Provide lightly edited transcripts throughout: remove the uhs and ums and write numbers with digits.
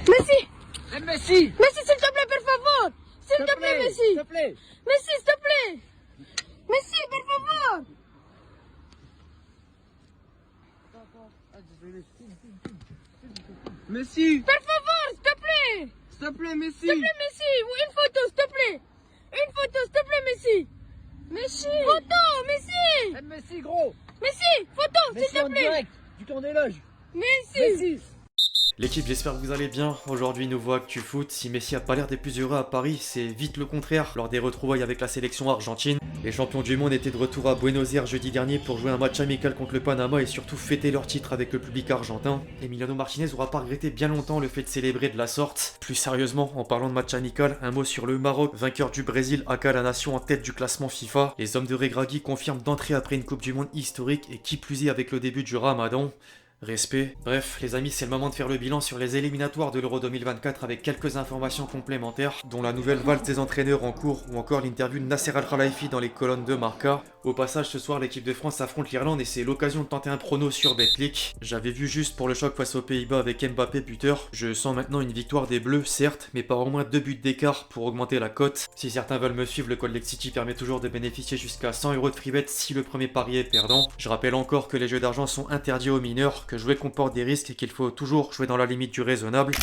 Messi! Messi! Messi, s'il te plaît, per favor! S'il te plaît, Messi! S'il te plaît! Messi, s'il te plaît! Messi, per favor! Messi! Per favor, s'il te plaît! S'il te plaît, Messi! S'il te plaît, Messi! Une photo, s'il te plaît! Une photo, s'il te plaît, Messi! Messi! Photo, Messi! Messi, gros! Messi, photo, s'il Messi te en plaît! direct du tour des loges! Messi! Messi! L'équipe, j'espère que vous allez bien. Aujourd'hui, nouveau Actu Foot. Si Messi a pas l'air des plus heureux à Paris, c'est vite le contraire. Lors des retrouvailles avec la sélection argentine, les champions du monde étaient de retour à Buenos Aires jeudi dernier pour jouer un match amical contre le Panama et surtout fêter leur titre avec le public argentin. Emiliano Martinez aura pas regretté bien longtemps le fait de célébrer de la sorte. Plus sérieusement, en parlant de match amical, un mot sur le Maroc, vainqueur du Brésil, aka la nation en tête du classement FIFA. Les hommes de Regragui confirment d'entrée après une Coupe du Monde historique et qui plus est avec le début du Ramadan. Respect. Bref, les amis, c'est le moment de faire le bilan sur les éliminatoires de l'Euro 2024 avec quelques informations complémentaires, dont la nouvelle valse des entraîneurs en cours ou encore l'interview de Nasser Al-Khelaifi dans les colonnes de Marca. Au passage, ce soir, l'équipe de France affronte l'Irlande et c'est l'occasion de tenter un prono sur Betclic. J'avais vu juste pour le choc face aux Pays-Bas avec Mbappé buteur. Je sens maintenant une victoire des Bleus, certes, mais par au moins 2 buts d'écart pour augmenter la cote. Si certains veulent me suivre, le code Lexity permet toujours de bénéficier jusqu'à 100 € de freebet si le premier pari est perdant. Je rappelle encore que les jeux d'argent sont interdits aux mineurs, que jouer comporte des risques et qu'il faut toujours jouer dans la limite du raisonnable.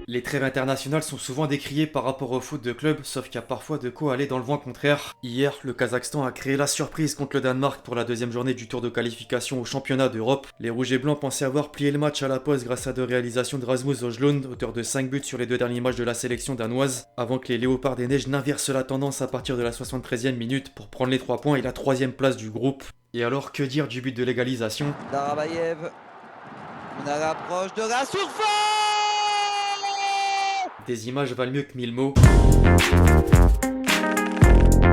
Les trêves internationales sont souvent décriées par rapport au foot de club, sauf qu'il y a parfois de quoi aller dans le vent contraire. Hier, le Kazakhstan a créé la surprise contre le Danemark pour la deuxième journée du tour de qualification au championnat d'Europe. Les Rouges et Blancs pensaient avoir plié le match à la pause grâce à deux réalisations de Rasmus Højlund, auteur de 5 buts sur les 2 derniers matchs de la sélection danoise, avant que les Léopards des Neiges n'inversent la tendance à partir de la 73e minute pour prendre les 3 points et la 3e place du groupe. Et alors, que dire du but de l'égalisation? Darabayev, on a l'approche de la surface. Des images valent mieux que 1000 mots.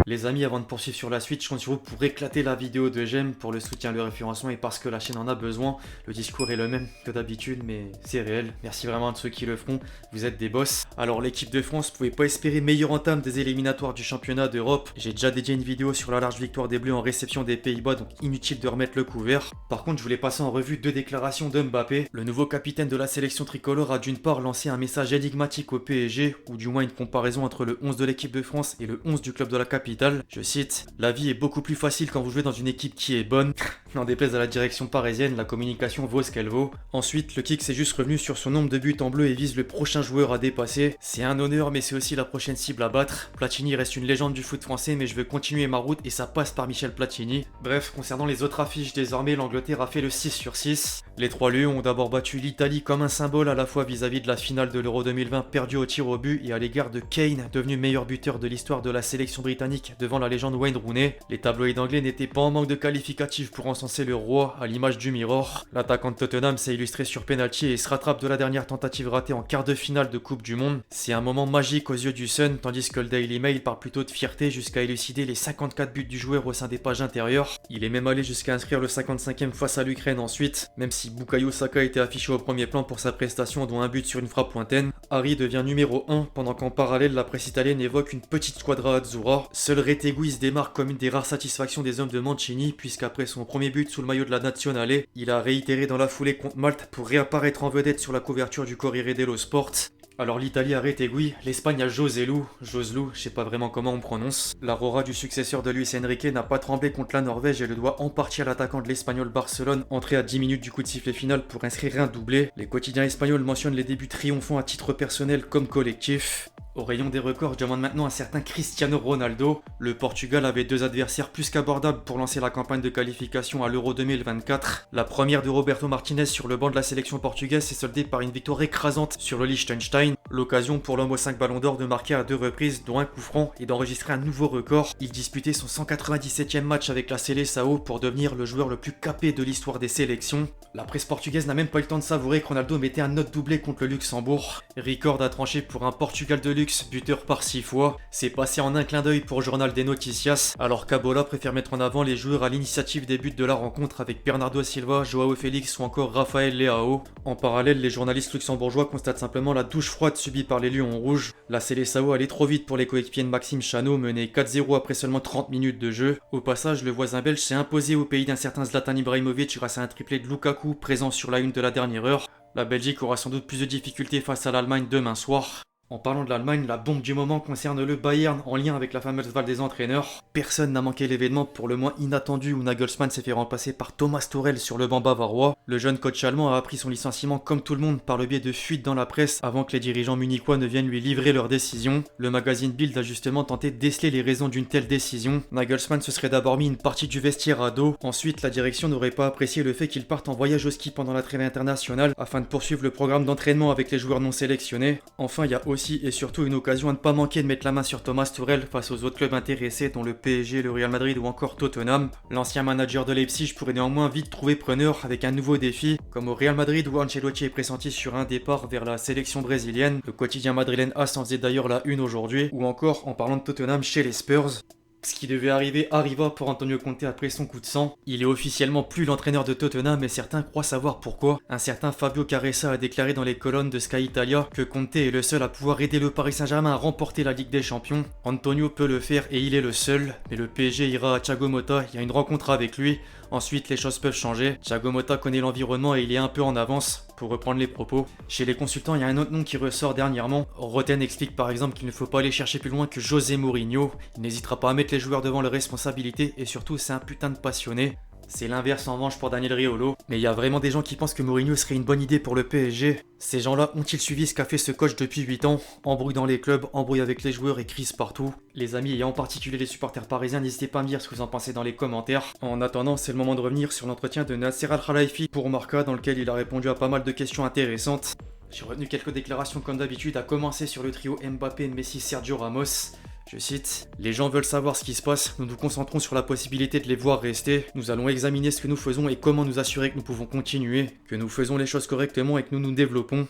Les amis, avant de poursuivre sur la suite, je compte sur vous pour éclater la vidéo de j'aime pour le soutien, le référencement et parce que la chaîne en a besoin. Le discours est le même que d'habitude, mais c'est réel. Merci vraiment à ceux qui le feront, vous êtes des boss. Alors l'équipe de France pouvait pas espérer meilleure entame des éliminatoires du championnat d'Europe. J'ai déjà dédié une vidéo sur la large victoire des Bleus en réception des Pays-Bas, donc inutile de remettre le couvert. Par contre, je voulais passer en revue 2 déclarations de Mbappé. Le nouveau capitaine de la sélection tricolore a d'une part lancé un message énigmatique au PSG, ou du moins une comparaison entre le 11 de l'équipe de France et le 11 du club de la capitale. Je cite: la vie est beaucoup plus facile quand vous jouez dans une équipe qui est bonne. N'en déplaise à la direction parisienne, la communication vaut ce qu'elle vaut. Ensuite, le kick s'est juste revenu sur son nombre de buts en bleu et vise le prochain joueur à dépasser. C'est un honneur, mais c'est aussi la prochaine cible à battre. Platini reste une légende du foot français, mais je veux continuer ma route et ça passe par Michel Platini. Bref, concernant les autres affiches, désormais l'Angleterre a fait le 6 sur 6. Les 3 Lions ont d'abord battu l'Italie comme un symbole à la fois vis-à-vis de la finale de l'Euro 2020 perdue au tir au but et à l'égard de Kane, devenu meilleur buteur de l'histoire de la sélection britannique devant la légende Wayne Rooney. Les tabloïds anglais n'étaient pas en manque de qualificatifs pour encenser le roi à l'image du Mirror. L'attaquant de Tottenham s'est illustré sur penalty et se rattrape de la dernière tentative ratée en quart de finale de Coupe du Monde. C'est un moment magique aux yeux du Sun, tandis que le Daily Mail parle plutôt de fierté jusqu'à élucider les 54 buts du joueur au sein des pages intérieures. Il est même allé jusqu'à inscrire le 55e face à l'Ukraine ensuite, même si Bukayo Saka était affiché au premier plan pour sa prestation dont un but sur une frappe lointaine. Harry devient numéro 1 pendant qu'en parallèle la presse italienne évoque une petite squadra azzurra. Seul Retegui se démarque comme une des rares satisfactions des hommes de Mancini, puisqu'après son premier but sous le maillot de la Nazionale, il a réitéré dans la foulée contre Malte pour réapparaître en vedette sur la couverture du Corriere dello Sport. Alors l'Italie a Retegui, l'Espagne a Joselu, je sais pas vraiment comment on prononce. L'aurora du successeur de Luis Enrique n'a pas tremblé contre la Norvège et le doit en partie à l'attaquant de l'Espagnol Barcelone, entré à 10 minutes du coup de sifflet final pour inscrire un doublé. Les quotidiens espagnols mentionnent les débuts triomphants à titre personnel comme collectif. Au rayon des records, je demande maintenant un certain Cristiano Ronaldo. Le Portugal avait 2 adversaires plus qu'abordables pour lancer la campagne de qualification à l'Euro 2024. La première de Roberto Martinez sur le banc de la sélection portugaise s'est soldée par une victoire écrasante sur le Liechtenstein. L'occasion pour l'homme aux 5 ballons d'or de marquer à 2 reprises, dont un coup franc, et d'enregistrer un nouveau record. Il disputait son 197e match avec la Seleção pour devenir le joueur le plus capé de l'histoire des sélections. La presse portugaise n'a même pas eu le temps de savourer que Ronaldo mettait un autre doublé contre le Luxembourg. Record a tranché pour un Portugal de luxe, buteur par 6 fois. C'est passé en un clin d'œil pour Journal des Noticias, alors qu'Abola préfère mettre en avant les joueurs à l'initiative des buts de la rencontre avec Bernardo Silva, Joao Félix ou encore Raphaël Leao. En parallèle, les journalistes luxembourgeois constatent simplement la douche froide subie par les Lions rouges. La Seleção allait trop vite pour les coéquipiers de Maxime Chanot, mené 4-0 après seulement 30 minutes de jeu. Au passage, le voisin belge s'est imposé au pays d'un certain Zlatan Ibrahimovic grâce à un triplé de Lukaku présent sur la une de la dernière heure. La Belgique aura sans doute plus de difficultés face à l'Allemagne demain soir. En parlant de l'Allemagne, la bombe du moment concerne le Bayern en lien avec la fameuse valse des entraîneurs. Personne n'a manqué l'événement pour le moins inattendu où Nagelsmann s'est fait remplacer par Thomas Tuchel sur le banc bavarois. Le jeune coach allemand a appris son licenciement comme tout le monde par le biais de fuites dans la presse avant que les dirigeants munichois ne viennent lui livrer leur décision. Le magazine Bild a justement tenté de déceler les raisons d'une telle décision. Nagelsmann se serait d'abord mis une partie du vestiaire à dos. Ensuite, la direction n'aurait pas apprécié le fait qu'il parte en voyage au ski pendant la trêve internationale afin de poursuivre le programme d'entraînement avec les joueurs non sélectionnés. Enfin, il y a aussi et surtout une occasion à ne pas manquer de mettre la main sur Thomas Tuchel face aux autres clubs intéressés dont le PSG, le Real Madrid ou encore Tottenham. L'ancien manager de Leipzig pourrait néanmoins vite trouver preneur avec un nouveau défi, comme au Real Madrid où Ancelotti est pressenti sur un départ vers la sélection brésilienne. Le quotidien madrilène AS en faisait d'ailleurs la une aujourd'hui, ou encore en parlant de Tottenham chez les Spurs. Ce qui devait arriver arriva pour Antonio Conte après son coup de sang. Il est officiellement plus l'entraîneur de Tottenham et certains croient savoir pourquoi. Un certain Fabio Caressa a déclaré dans les colonnes de Sky Italia que Conte est le seul à pouvoir aider le Paris Saint-Germain à remporter la Ligue des Champions. Antonio peut le faire et il est le seul, mais le PSG ira à Thiago Motta, il y a une rencontre avec lui. Ensuite, les choses peuvent changer. Thiago Motta connaît l'environnement et il est un peu en avance, pour reprendre les propos. Chez les consultants, il y a un autre nom qui ressort dernièrement. Roten explique par exemple qu'il ne faut pas aller chercher plus loin que José Mourinho. Il n'hésitera pas à mettre les joueurs devant leurs responsabilités et surtout, c'est un putain de passionné. C'est l'inverse en revanche pour Daniel Riolo. Mais il y a vraiment des gens qui pensent que Mourinho serait une bonne idée pour le PSG. Ces gens-là ont-ils suivi ce qu'a fait ce coach depuis 8 ans? Embrouille dans les clubs, embrouille avec les joueurs et crise partout. Les amis et en particulier les supporters parisiens, n'hésitez pas à me dire ce que vous en pensez dans les commentaires. En attendant, c'est le moment de revenir sur l'entretien de Nasser Al-Khelaifi pour Marca dans lequel il a répondu à pas mal de questions intéressantes. J'ai retenu quelques déclarations comme d'habitude, à commencer sur le trio Mbappé, Messi, Sergio Ramos. Je cite, « Les gens veulent savoir ce qui se passe, nous nous concentrons sur la possibilité de les voir rester. Nous allons examiner ce que nous faisons et comment nous assurer que nous pouvons continuer, que nous faisons les choses correctement et que nous nous développons.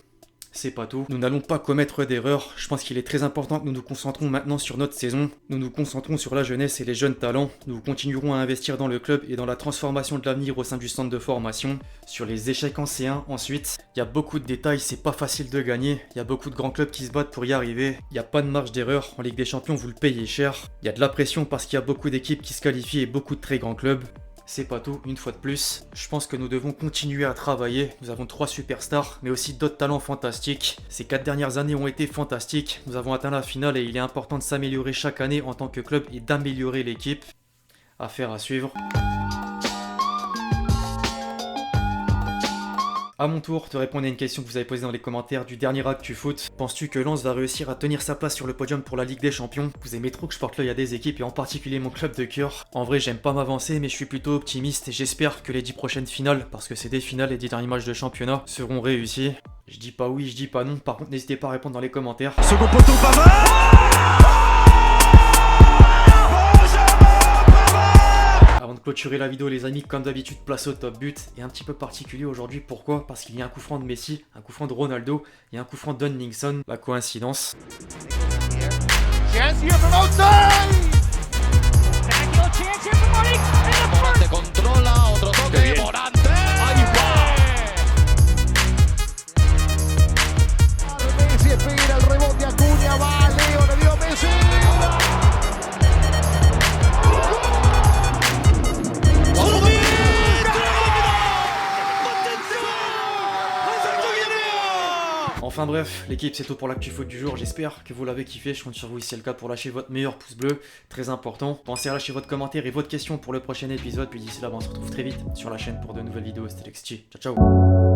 C'est pas tout. Nous n'allons pas commettre d'erreurs. Je pense qu'il est très important que nous nous concentrons maintenant sur notre saison. Nous nous concentrons sur la jeunesse et les jeunes talents. Nous continuerons à investir dans le club et dans la transformation de l'avenir au sein du centre de formation. Sur les échecs en C1, ensuite, il y a beaucoup de détails, c'est pas facile de gagner. Il y a beaucoup de grands clubs qui se battent pour y arriver. Il n'y a pas de marge d'erreur. En Ligue des Champions, vous le payez cher. Il y a de la pression parce qu'il y a beaucoup d'équipes qui se qualifient et beaucoup de très grands clubs. C'est pas tout, une fois de plus. Je pense que nous devons continuer à travailler. Nous avons 3 superstars, mais aussi d'autres talents fantastiques. Ces 4 dernières années ont été fantastiques. Nous avons atteint la finale et il est important de s'améliorer chaque année en tant que club et d'améliorer l'équipe. Affaire à suivre. A mon tour, te répondre à une question que vous avez posée dans les commentaires du dernier Actu Foot. Penses-tu que Lens va réussir à tenir sa place sur le podium pour la Ligue des Champions? Vous aimez trop que je porte l'œil à des équipes et en particulier mon club de cœur. En vrai, j'aime pas m'avancer, mais je suis plutôt optimiste et j'espère que les 10 prochaines finales, parce que c'est des finales et 10 derniers matchs de championnat, seront réussis. Je dis pas oui, je dis pas non, par contre n'hésitez pas à répondre dans les commentaires. Second poteau, Avant de clôturer la vidéo les amis, comme d'habitude, place au top but. Et un petit peu particulier aujourd'hui, pourquoi? Parce qu'il y a un coup franc de Messi, un coup franc de Ronaldo et un coup franc de Nixon. La coïncidence. chance here from outside. Morante controla, otro toque, Morante. ¡Ahí va! Messi espera el rebote, Acuña va, Leo le dio Messi. Enfin bref, l'équipe c'est tout pour l'actu foot du jour, j'espère que vous l'avez kiffé, je compte sur vous si c'est le cas pour lâcher votre meilleur pouce bleu, très important. Pensez à lâcher votre commentaire et votre question pour le prochain épisode, puis d'ici là on se retrouve très vite sur la chaîne pour de nouvelles vidéos, c'était Lexti, ciao ciao.